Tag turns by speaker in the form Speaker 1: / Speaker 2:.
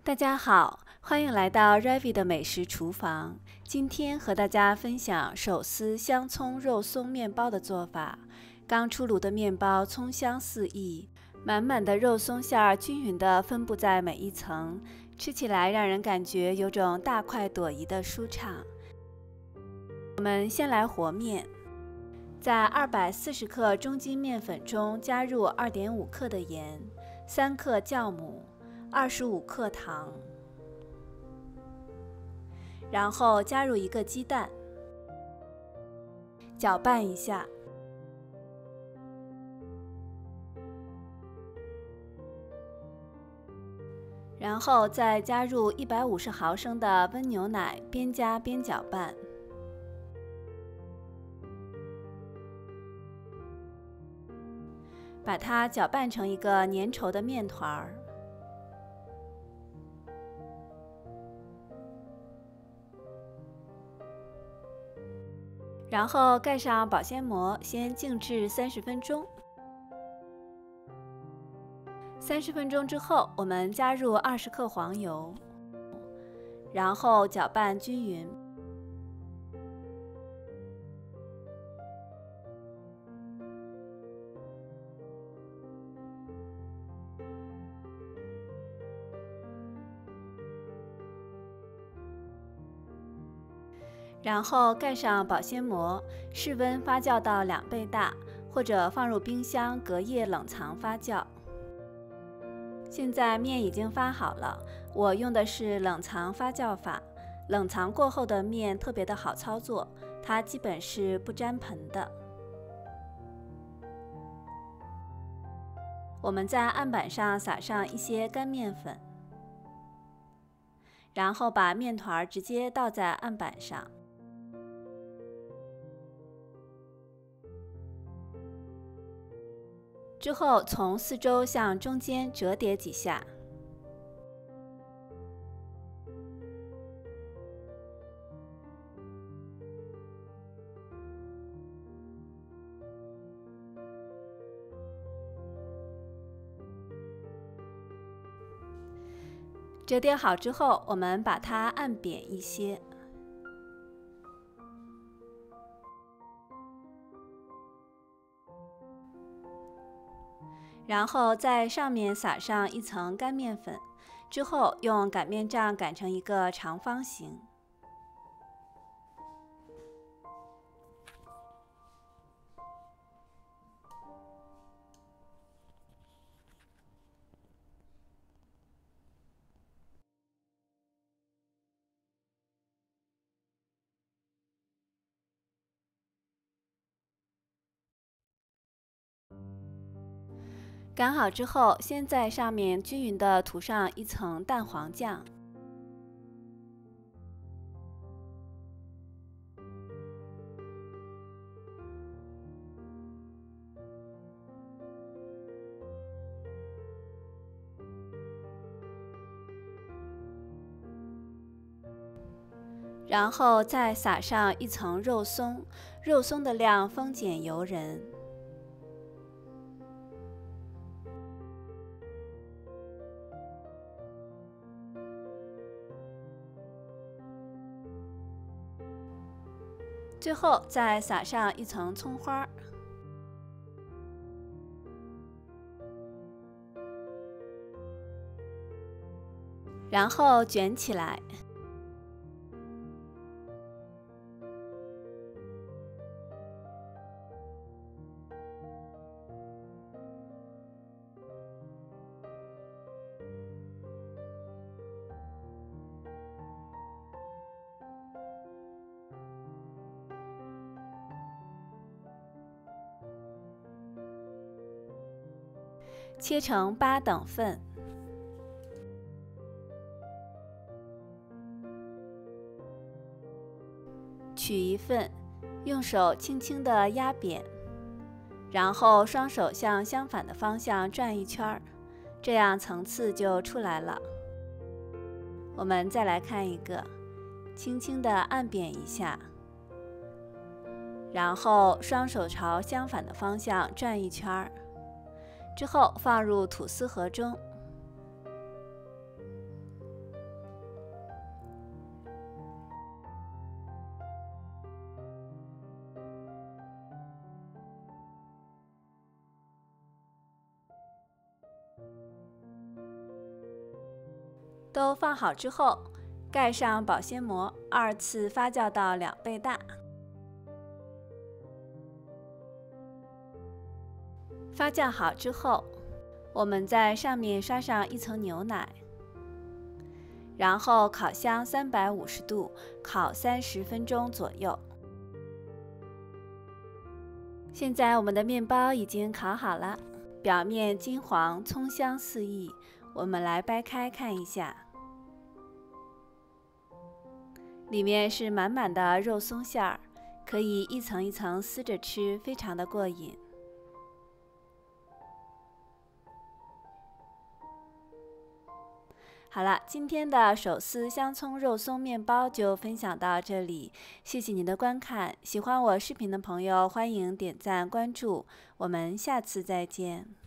Speaker 1: 大家好，欢迎来到 Ravi 的美食厨房。今天和大家分享手撕香葱肉松面包的做法。刚出炉的面包葱香四溢，满满的肉松馅儿均匀地分布在每一层，吃起来让人感觉有种大快朵颐的舒畅。我们先来和面，在240克中筋面粉中加入2.5克的盐、3克酵母、25克糖，然后加入1个鸡蛋，搅拌一下，然后再加入150毫升的温牛奶，边加边搅拌。把它搅拌成一个粘稠的面团儿。然后盖上保鲜膜，先静置30分钟。30分钟之后，我们加入20克黄油，然后搅拌均匀。然后盖上保鲜膜，室温发酵到2倍大，或者放入冰箱隔夜冷藏发酵。现在面已经发好了，我用的是冷藏发酵法。冷藏过后的面特别的好操作，它基本是不沾盆的。我们在案板上撒上一些干面粉，然后把面团直接倒在案板上。之后从四周向中间折叠几下，折叠好之后，我们把它按扁一些。然后在上面撒上一层干面粉，之后用擀面杖擀成一个长方形。擀好之后，先在上面均匀地涂上一层蛋黄酱，然后再撒上一层肉松，肉松的量丰俭由人。最后再撒上一层葱花，然后卷起来。切成8等份，取一份，用手轻轻地压扁，然后双手向相反的方向转一圈，这样层次就出来了。我们再来看一个，轻轻地按扁一下，然后双手朝相反的方向转一圈。之后放入吐司盒中，都放好之后，盖上保鲜膜，2次发酵到2倍大。发酵好之后，我们在上面刷上1层牛奶，然后烤箱350度，烤30分钟左右。现在我们的面包已经烤好了，表面金黄，葱香四溢。我们来掰开看一下，里面是满满的肉松馅儿，可以一层一层撕着吃，非常的过瘾。好了，今天的手撕香葱肉松面包就分享到这里，谢谢您的观看。喜欢我视频的朋友，欢迎点赞关注，我们下次再见。